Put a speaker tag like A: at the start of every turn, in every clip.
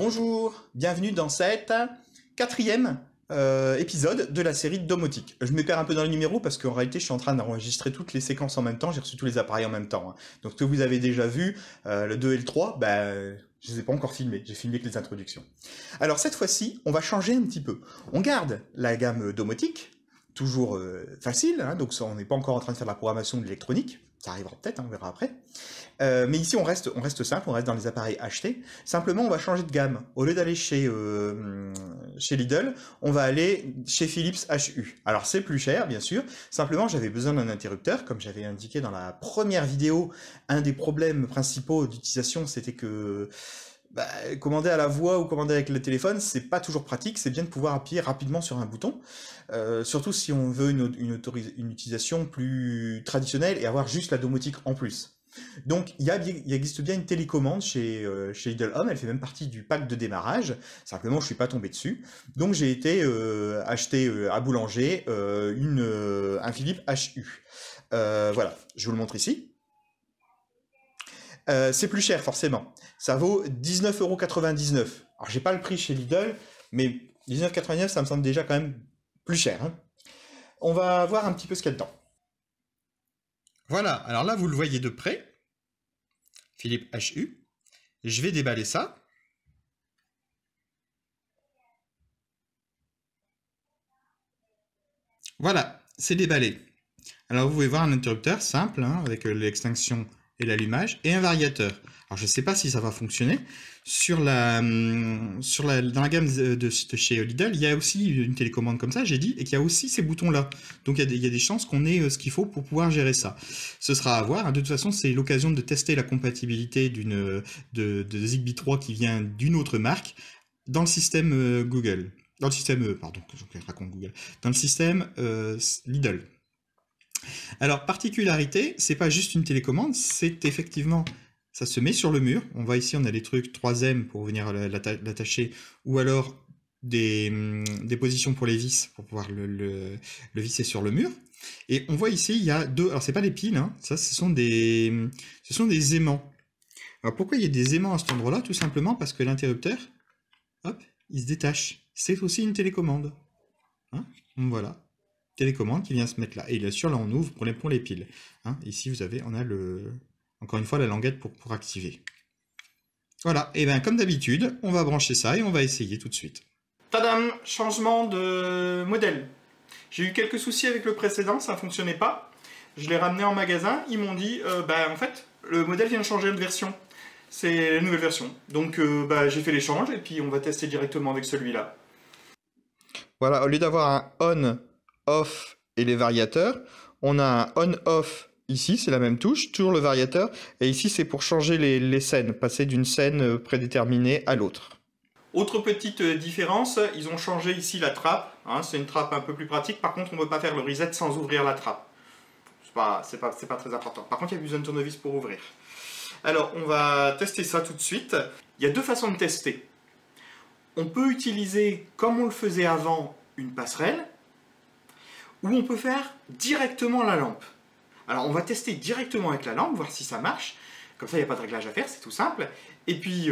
A: Bonjour, bienvenue dans cette quatrième épisode de la série domotique. Je me perds un peu dans le numéro parce qu'en réalité je suis en train d'enregistrer toutes les séquences en même temps, j'ai reçu tous les appareils en même temps. Hein. Donc ce que vous avez déjà vu, le 2 et le 3, je les ai pas encore filmés, j'ai filmé que les introductions. Alors cette fois-ci, on va changer un petit peu. On garde la gamme domotique, toujours facile, hein, donc ça, on n'est pas encore en train de faire de la programmation de l'électronique, ça arrivera peut-être, hein, on verra après. Mais ici on reste simple, on reste dans les appareils achetés. Simplement on va changer de gamme. Au lieu d'aller chez Lidl, on va aller chez Philips Hue. Alors c'est plus cher bien sûr, simplement j'avais besoin d'un interrupteur, comme j'avais indiqué dans la première vidéo. Un des problèmes principaux d'utilisation c'était que commander à la voix ou commander avec le téléphone, c'est pas toujours pratique, c'est bien de pouvoir appuyer rapidement sur un bouton, surtout si on veut une utilisation plus traditionnelle et avoir juste la domotique en plus. Donc il existe bien une télécommande chez Lidl Home, elle fait même partie du pack de démarrage, simplement je suis pas tombé dessus. Donc j'ai été acheter à Boulanger un Philips Hue. Voilà, je vous le montre ici. C'est plus cher forcément, ça vaut 19,99 €. Alors j'ai pas le prix chez Lidl, mais 19,99 € ça me semble déjà quand même plus cher. Hein. On va voir un petit peu ce qu'il y a dedans. Voilà, alors là vous le voyez de près, Philips Hue. Je vais déballer ça. Voilà, c'est déballé. Alors vous pouvez voir un interrupteur simple, hein, avec l'extinction et l'allumage, et un variateur. Alors je ne sais pas si ça va fonctionner. Dans la gamme de chez Lidl, il y a aussi une télécommande comme ça, j'ai dit, et qu'il y a aussi ces boutons-là. Donc il y a des chances qu'on ait ce qu'il faut pour pouvoir gérer ça. Ce sera à voir. De toute façon, c'est l'occasion de tester la compatibilité de Zigbee 3 qui vient d'une autre marque dans le système Google. Dans le système, pardon, je raconte Google. Dans le système Lidl. Alors, particularité, c'est pas juste une télécommande, c'est effectivement, ça se met sur le mur. On voit ici, on a les trucs 3M pour venir l'attacher, ou alors des positions pour les vis, pour pouvoir le visser sur le mur. Et on voit ici, il y a deux, alors c'est pas des piles, hein, ça, ce sont des aimants. Alors pourquoi il y a des aimants à cet endroit-là? Tout simplement parce que l'interrupteur, hop, il se détache. C'est aussi une télécommande. Hein, voilà. Télécommande qui vient se mettre là. Et bien sûr, là, on ouvre pour les piles. Hein, ici, on a encore une fois la languette pour activer. Voilà. Et bien, comme d'habitude, on va brancher ça et on va essayer tout de suite. Tadam! Changement de modèle. J'ai eu quelques soucis avec le précédent, ça ne fonctionnait pas. Je l'ai ramené en magasin. Ils m'ont dit, en fait, le modèle vient de changer de version. C'est la nouvelle version. Donc, j'ai fait l'échange et puis on va tester directement avec celui-là. Voilà, au lieu d'avoir un on, off et les variateurs, on a un on-off ici, c'est la même touche, toujours le variateur, et ici c'est pour changer les scènes, passer d'une scène prédéterminée à l'autre. Autre petite différence, ils ont changé ici la trappe, hein, c'est une trappe un peu plus pratique, par contre on ne peut pas faire le reset sans ouvrir la trappe. C'est pas très important. Par contre il y a besoin de tournevis pour ouvrir. Alors on va tester ça tout de suite. Il y a deux façons de tester. On peut utiliser, comme on le faisait avant, une passerelle, ou on peut faire directement la lampe. Alors on va tester directement avec la lampe, voir si ça marche. Comme ça, il n'y a pas de réglage à faire, c'est tout simple. Et puis,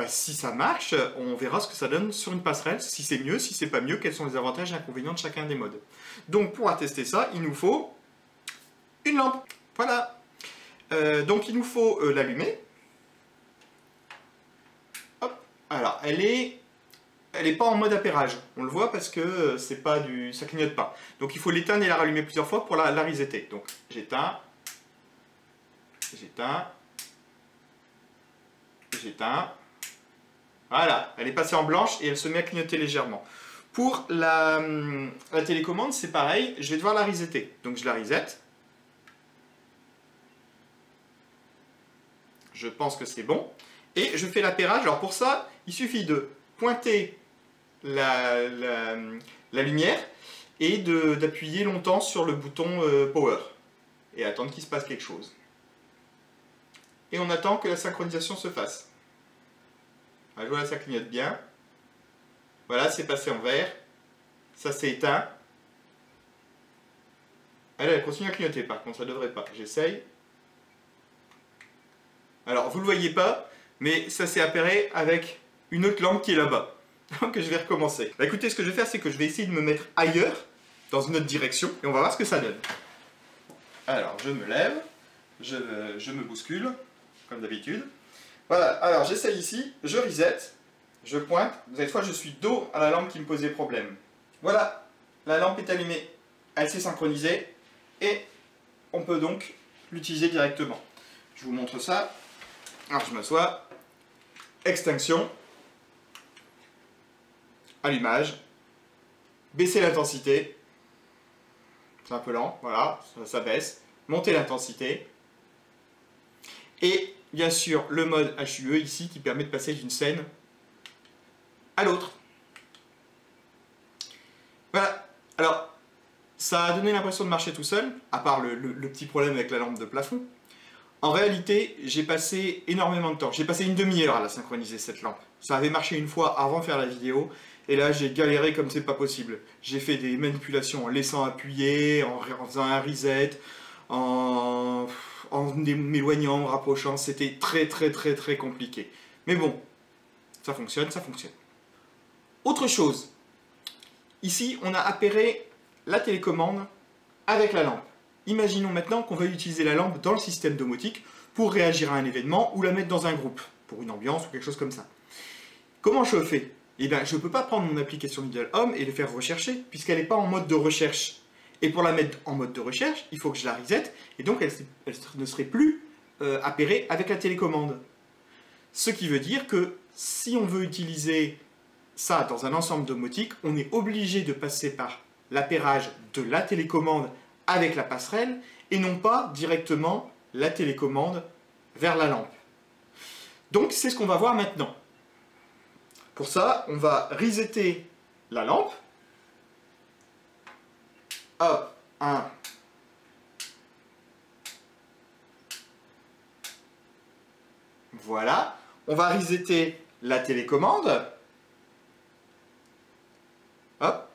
A: si ça marche, on verra ce que ça donne sur une passerelle, si c'est mieux, si c'est pas mieux, quels sont les avantages et inconvénients de chacun des modes. Donc pour attester ça, il nous faut une lampe. Voilà. Donc il nous faut l'allumer. Hop. Alors, elle n'est pas en mode appairage, on le voit parce que ça clignote pas. Donc il faut l'éteindre et la rallumer plusieurs fois pour la resetter. Donc j'éteins, voilà, elle est passée en blanche et elle se met à clignoter légèrement. Pour la télécommande, c'est pareil, je vais devoir la resetter. Donc je la reset. Je pense que c'est bon. Et je fais l'appairage. Alors pour ça, il suffit de pointer la lumière et d'appuyer longtemps sur le bouton Power et attendre qu'il se passe quelque chose. Et on attend que la synchronisation se fasse. Alors, voilà, ça clignote bien. Voilà, c'est passé en vert. Ça s'est éteint. Elle continue à clignoter par contre, ça ne devrait pas. J'essaye. Alors, vous ne le voyez pas, mais ça s'est appairé avec une autre lampe qui est là-bas. Donc je vais recommencer. Bah écoutez, ce que je vais faire, c'est que je vais essayer de me mettre ailleurs, dans une autre direction, et on va voir ce que ça donne. Alors, je me lève, je me bouscule, comme d'habitude. Voilà, alors j'essaye ici, je reset, je pointe. Cette fois, je suis dos à la lampe qui me posait problème. Voilà, la lampe est allumée, elle s'est synchronisée, et on peut donc l'utiliser directement. Je vous montre ça. Alors, je m'assois, extinction, allumage, baisser l'intensité, c'est un peu lent, voilà, ça baisse, monter l'intensité, et bien sûr le mode HUE ici qui permet de passer d'une scène à l'autre. Voilà, alors ça a donné l'impression de marcher tout seul, à part le petit problème avec la lampe de plafond. En réalité, j'ai passé énormément de temps, j'ai passé une demi-heure à la synchroniser cette lampe. Ça avait marché une fois avant de faire la vidéo, et là j'ai galéré comme c'est pas possible. J'ai fait des manipulations en laissant appuyer, en faisant un reset, en m'éloignant, en me rapprochant, c'était très compliqué. Mais bon, ça fonctionne, ça fonctionne. Autre chose, ici on a appairé la télécommande avec la lampe. Imaginons maintenant qu'on va utiliser la lampe dans le système domotique pour réagir à un événement ou la mettre dans un groupe, pour une ambiance ou quelque chose comme ça. Comment je fais? Eh bien, je ne peux pas prendre mon application Lidl Home et le faire rechercher, puisqu'elle n'est pas en mode de recherche. Et pour la mettre en mode de recherche, il faut que je la reset, et donc elle ne serait plus appairée avec la télécommande. Ce qui veut dire que si on veut utiliser ça dans un ensemble domotique, on est obligé de passer par l'appairage de la télécommande avec la passerelle, et non pas directement la télécommande vers la lampe. Donc c'est ce qu'on va voir maintenant. Pour ça, on va resetter la lampe. Hop, 1. Voilà. On va resetter la télécommande. Hop.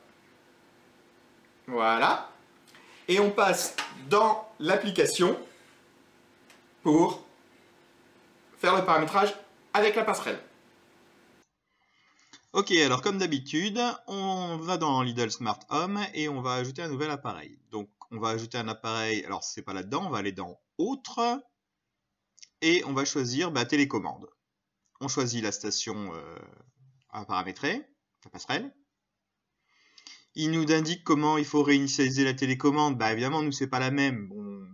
A: Voilà. Et on passe dans l'application pour faire le paramétrage avec la passerelle. Ok, alors comme d'habitude, on va dans Lidl Smart Home et on va ajouter un nouvel appareil. Donc on va ajouter un appareil, alors c'est pas là-dedans, on va aller dans Autre et on va choisir télécommande. On choisit la station à paramétrer, la passerelle. Il nous indique comment il faut réinitialiser la télécommande. Bah évidemment, nous c'est pas la même. Bon.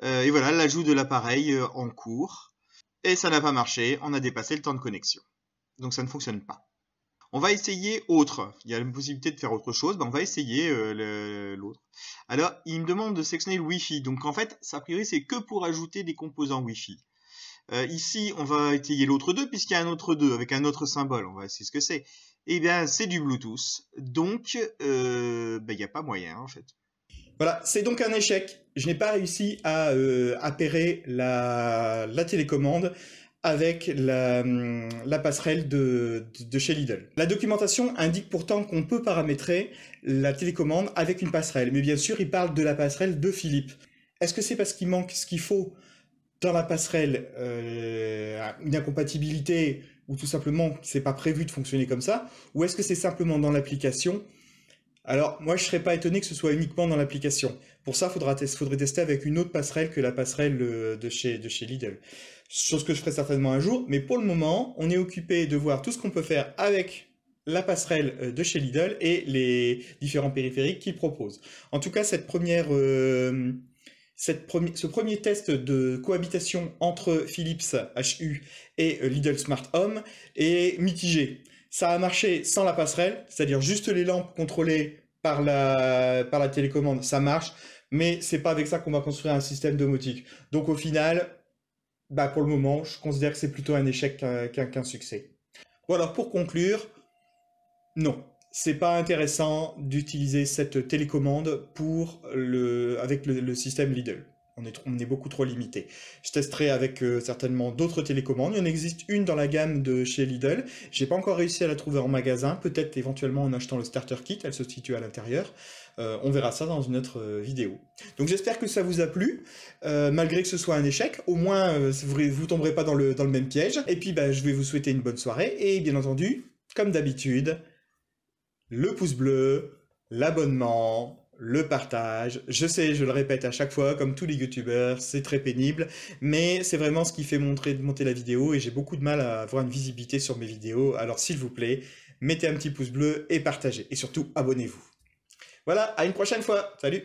A: Et voilà, l'ajout de l'appareil en cours. Et ça n'a pas marché, on a dépassé le temps de connexion. Donc ça ne fonctionne pas. On va essayer autre. Il y a la possibilité de faire autre chose. On va essayer l'autre. Alors, il me demande de sélectionner le Wi-Fi. Donc en fait, a priori, c'est que pour ajouter des composants Wi-Fi. Ici, on va essayer l'autre 2, puisqu'il y a un autre 2 avec un autre symbole. On va essayer ce que c'est. Eh bien, c'est du Bluetooth. Donc, il n'y a pas moyen, en fait. Voilà, c'est donc un échec. Je n'ai pas réussi à appairer la télécommande avec la passerelle de chez Lidl. La documentation indique pourtant qu'on peut paramétrer la télécommande avec une passerelle. Mais bien sûr, il parle de la passerelle de Philips. Est-ce que c'est parce qu'il manque ce qu'il faut dans la passerelle, une incompatibilité, ou tout simplement c'est pas prévu de fonctionner comme ça, ou est-ce que c'est simplement dans l'application? Alors moi je serais pas étonné que ce soit uniquement dans l'application. Pour ça faudrait tester avec une autre passerelle que la passerelle de chez Lidl. Chose que je ferai certainement un jour, mais pour le moment on est occupé de voir tout ce qu'on peut faire avec la passerelle de chez Lidl et les différents périphériques qu'ils proposent. En tout cas ce premier test de cohabitation entre Philips HU et Lidl Smart Home est mitigé. Ça a marché sans la passerelle, c'est-à-dire juste les lampes contrôlées par la télécommande, ça marche, mais c'est pas avec ça qu'on va construire un système domotique. Donc au final, pour le moment, je considère que c'est plutôt un échec qu'un succès. Bon alors pour conclure, non. C'est pas intéressant d'utiliser cette télécommande avec le système Lidl.
B: On est beaucoup trop limité. Je testerai avec certainement d'autres télécommandes. Il y en existe une dans la gamme de chez Lidl. J'ai pas encore réussi à la trouver en magasin. Peut-être éventuellement en achetant le starter kit. Elle se situe à l'intérieur. On verra ça dans une autre vidéo. Donc j'espère que ça vous a plu. Malgré que ce soit un échec, au moins vous tomberez pas dans le même piège. Et puis bah, je vais vous souhaiter une bonne soirée. Et bien entendu, comme d'habitude, le pouce bleu, l'abonnement, le partage. Je sais, je le répète à chaque fois, comme tous les youtubeurs, c'est très pénible, mais c'est vraiment ce qui fait monter la vidéo et j'ai beaucoup de mal à avoir une visibilité sur mes vidéos. Alors s'il vous plaît, mettez un petit pouce bleu et partagez. Et surtout, abonnez-vous. Voilà, à une prochaine fois. Salut!